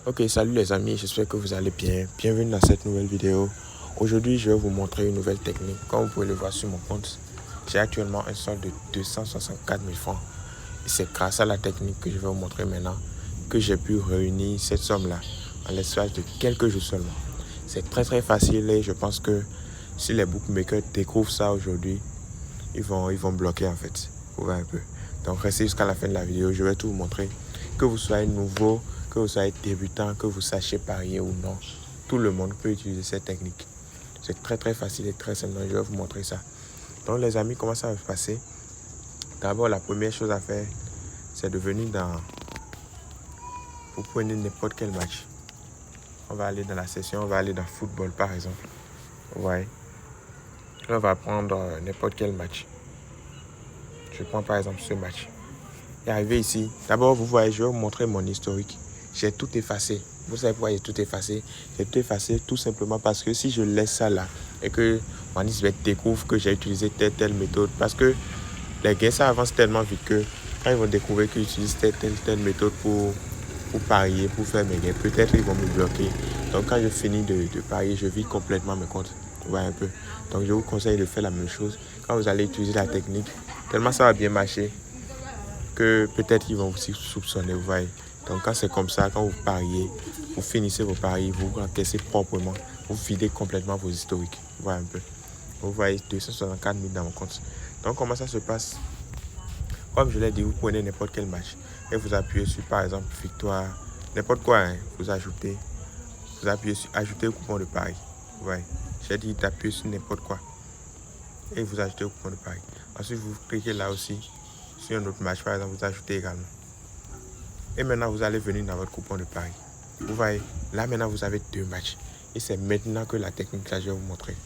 Ok, salut les amis, j'espère que vous allez bien. Bienvenue dans cette nouvelle vidéo. Aujourd'hui, je vais vous montrer une nouvelle technique. Comme vous pouvez le voir sur mon compte, j'ai actuellement un solde de 264 000 francs. Et c'est grâce à la technique que je vais vous montrer maintenant que j'ai pu réunir cette somme-là en l'espace de quelques jours seulement. C'est très facile et je pense que si les bookmakers découvrent ça aujourd'hui, ils vont bloquer en fait. Vous voyez un peu. Donc restez jusqu'à la fin de la vidéo, je vais tout vous montrer. Que vous soyez nouveau, que vous soyez débutant, que vous sachiez parier ou non, tout le monde peut utiliser cette technique. C'est très facile et très simple, je vais vous montrer ça. Donc les amis, comment ça va se passer? D'abord, la première chose à faire, c'est de venir dans... Vous prenez n'importe quel match. On va aller dans la session, on va aller dans football par exemple. Vous voyez? On va prendre n'importe quel match. Je prends par exemple ce match. Et arrivé ici, d'abord vous voyez, je vais vous montrer mon historique. J'ai tout effacé. Vous savez pourquoi j'ai tout effacé? J'ai tout effacé tout simplement parce que si je laisse ça là et que OneXBet découvre que j'ai utilisé telle méthode, parce que les gains ça avance tellement vite que quand ils vont découvrir que j'utilise telle méthode pour parier, pour faire mes gains, peut-être ils vont me bloquer. Donc quand je finis de parier, je vide complètement mes comptes. Vous voyez un peu. Donc je vous conseille de faire la même chose quand vous allez utiliser la technique. Tellement ça va bien marcher que peut-être ils vont aussi soupçonner, vous voyez. Donc quand c'est comme ça, quand vous pariez, vous finissez vos paris, vous encaissez proprement, vous videz complètement vos historiques. Vous voyez un peu. Vous voyez 264 000 dans mon compte. Donc comment ça se passe? Comme je l'ai dit, vous prenez n'importe quel match et vous appuyez sur par exemple victoire, n'importe quoi, hein, vous appuyez sur ajouter au coupon de pari. Vous voyez. J'ai dit d'appuyer sur n'importe quoi et vous ajoutez au coupon de pari. Ensuite vous cliquez là aussi sur un autre match, par exemple, vous ajoutez également. Et maintenant, vous allez venir dans votre coupon de pari. Vous voyez, là maintenant, vous avez deux matchs. Et c'est maintenant que la technique là, je vais vous montrer.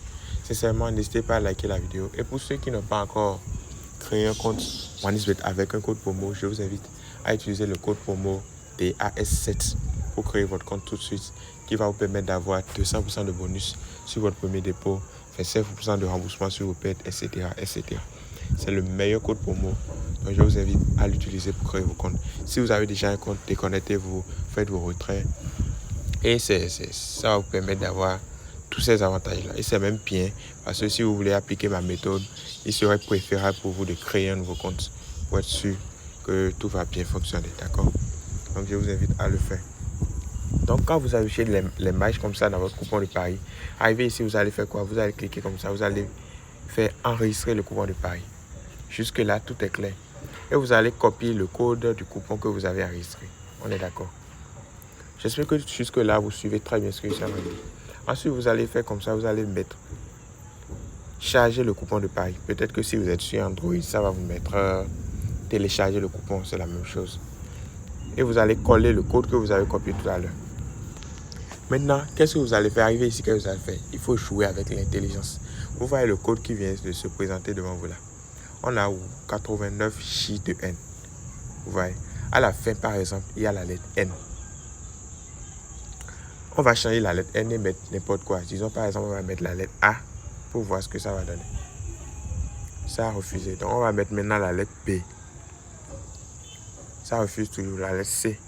Sincèrement, n'hésitez pas à liker la vidéo. Et pour ceux qui n'ont pas encore créé un compte OneXBet avec un code promo, je vous invite à utiliser le code promo DAS7 pour créer votre compte tout de suite, qui va vous permettre d'avoir 200% de bonus sur votre premier dépôt, 5% de remboursement sur vos pertes, etc. C'est le meilleur code promo. Donc je vous invite à l'utiliser pour créer vos comptes. Si vous avez déjà un compte, déconnectez-vous, faites vos retraits. Et ça va vous permettre d'avoir tous ces avantages-là. Et c'est même bien parce que si vous voulez appliquer ma méthode, il serait préférable pour vous de créer un nouveau compte pour être sûr que tout va bien fonctionner. D'accord? Donc je vous invite à le faire. Donc quand vous affichez les matchs comme ça dans votre coupon de pari, arrivé ici, vous allez faire quoi? Vous allez cliquer comme ça, vous allez faire enregistrer le coupon de pari. Jusque là, tout est clair. Et vous allez copier le code du coupon que vous avez enregistré. On est d'accord? J'espère que jusque là, vous suivez très bien ce que ça m'a dit. Ensuite, vous allez faire comme ça, vous allez mettre charger le coupon de pari. Peut-être que si vous êtes sur Android, ça va vous mettre télécharger le coupon, c'est la même chose. Et vous allez coller le code que vous avez copié tout à l'heure. Maintenant, qu'est-ce que vous allez faire? Arriver ici, qu'est-ce que vous allez faire? Il faut jouer avec l'intelligence. Vous voyez le code qui vient de se présenter devant vous là. On a 89 J de N. Vous voyez. À la fin, par exemple, il y a la lettre N. On va changer la lettre N et mettre n'importe quoi. Disons, par exemple, on va mettre la lettre A pour voir ce que ça va donner. Ça a refusé. Donc, on va mettre maintenant la lettre B. Ça refuse toujours. La lettre C.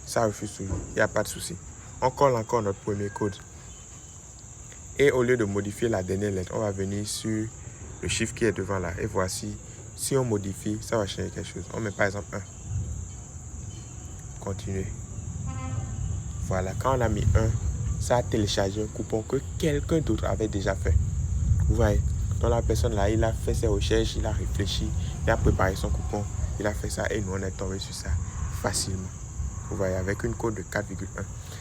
Ça refuse toujours. Il n'y a pas de souci. On colle encore notre premier code. Et au lieu de modifier la dernière lettre, on va venir sur le chiffre qui est devant là. Et voici, si on modifie, ça va changer quelque chose. On met par exemple 1. Continuer. Voilà, quand on a mis 1, ça a téléchargé un coupon que quelqu'un d'autre avait déjà fait. Vous voyez, donc la personne là, il a fait ses recherches, il a réfléchi, il a préparé son coupon, il a fait ça et nous on est tombé sur ça facilement. Vous voyez, avec une code de 4,1.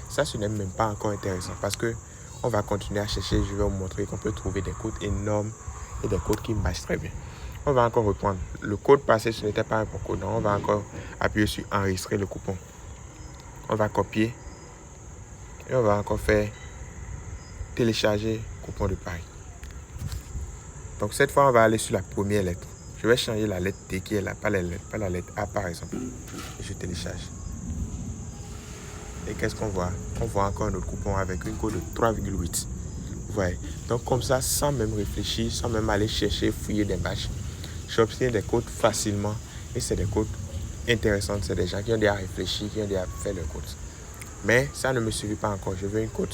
Ça, ce n'est même pas encore intéressant parce que on va continuer à chercher. Je vais vous montrer qu'on peut trouver des codes énormes et des codes qui marchent très bien. On va encore reprendre. Le code passé, ce n'était pas un bon code. Donc, on va encore appuyer sur enregistrer le coupon. On va copier. Et on va encore faire télécharger coupon de pari. Donc cette fois, on va aller sur la première lettre. Je vais changer la lettre T qui est là, pas la lettre A par exemple. Et je télécharge. Et qu'est-ce qu'on voit? On voit encore notre coupon avec une code de 3,8. Vous voyez? Donc comme ça, sans même réfléchir, sans même aller chercher, fouiller des matchs, j'obtiens des codes facilement. Et c'est des codes intéressantes, c'est des gens qui ont déjà réfléchi, qui ont déjà fait le code. Mais ça ne me suffit pas encore. Je veux une code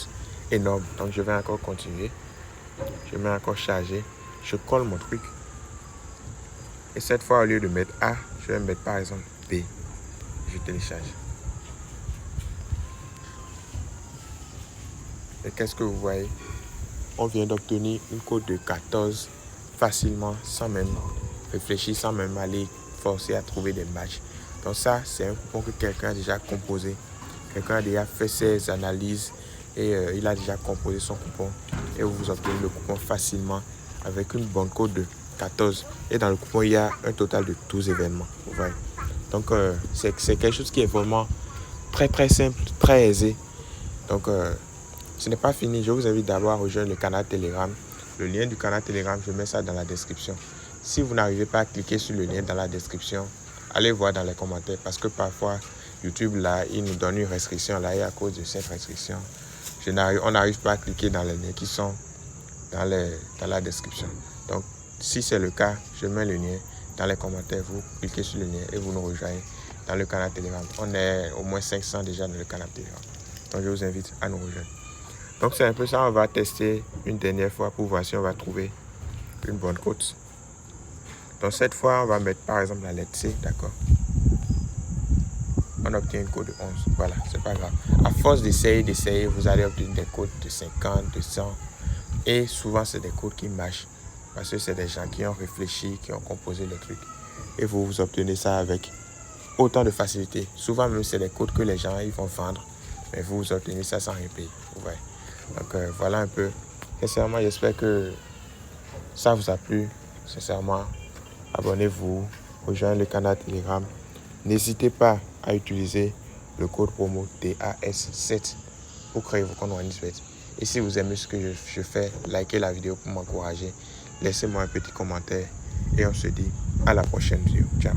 énorme. Donc, je vais encore continuer. Je mets encore charger. Je colle mon truc. Et cette fois, au lieu de mettre A, je vais mettre par exemple B. Je télécharge. Et qu'est-ce que vous voyez? On vient d'obtenir une code de 14 facilement, sans même réfléchir, sans même aller forcer à trouver des matchs. Donc ça, c'est un coupon que quelqu'un a déjà composé. Quelqu'un a déjà fait ses analyses et il a déjà composé son coupon. Et vous obtenez le coupon facilement avec une bonne code de 14. Et dans le coupon, il y a un total de 12 événements. Vous voyez. Donc c'est quelque chose qui est vraiment très très simple, très aisé. Donc ce n'est pas fini. Je vous invite d'abord à rejoindre le canal Telegram. Le lien du canal Telegram, je mets ça dans la description. Si vous n'arrivez pas à cliquer sur le lien dans la description, allez voir dans les commentaires parce que parfois YouTube là, il nous donne une restriction là et à cause de cette restriction, on n'arrive pas à cliquer dans les liens qui sont dans la description. Donc si c'est le cas, je mets le lien dans les commentaires, vous cliquez sur le lien et vous nous rejoignez dans le canal Telegram. On est au moins 500 déjà dans le canal Telegram. Donc je vous invite à nous rejoindre. Donc c'est un peu ça, on va tester une dernière fois pour voir si on va trouver une bonne cote. Donc cette fois, on va mettre par exemple la lettre C, d'accord. On obtient une cote de 11, voilà, c'est pas grave. À force d'essayer, vous allez obtenir des cotes de 50, de 100. Et souvent, c'est des codes qui marchent parce que c'est des gens qui ont réfléchi, qui ont composé le truc. Et vous obtenez ça avec autant de facilité. Souvent même, c'est des codes que les gens ils vont vendre, mais vous obtenez ça sans rien payer. Ouais. Donc voilà un peu. Sincèrement, j'espère que ça vous a plu. Sincèrement, abonnez-vous, rejoignez le canal Telegram. N'hésitez pas à utiliser le code promo TAS7 pour créer vos comptes OneXBet. Et si vous aimez ce que je fais, likez la vidéo pour m'encourager. Laissez-moi un petit commentaire et on se dit à la prochaine vidéo. Ciao.